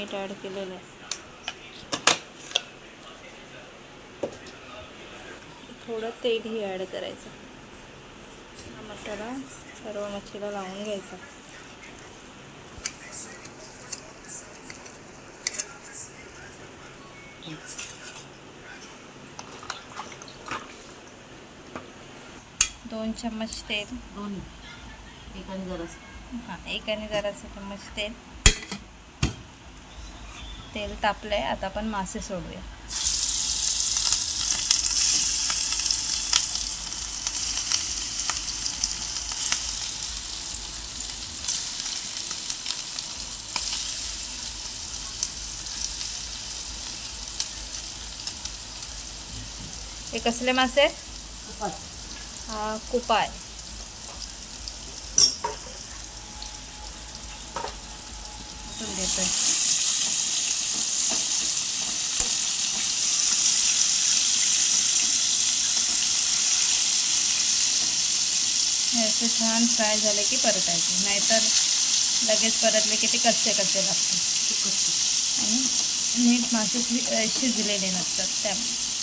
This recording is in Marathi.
मीठ ॲड केलेलं आहे. थोडं तेलही ॲड करायचं. हा मसाला सर्व मच्छीला लावून घ्यायचा. दोन चम्मच तेल. एकाने जरासं. हां, एकाने जरासं चम्मच तेल. तेल तापलंय, आता आपण मासे सोडूया. हे कसले मासे आहेत? हा कुपा आहे. देतोय. हे असे छान फ्राय झाले की परतायचे, नाहीतर लगेच परतले की ते कच्चे कच्चे लागतात आणि नीट मासे शिजलेले नसतात त्यामुळे.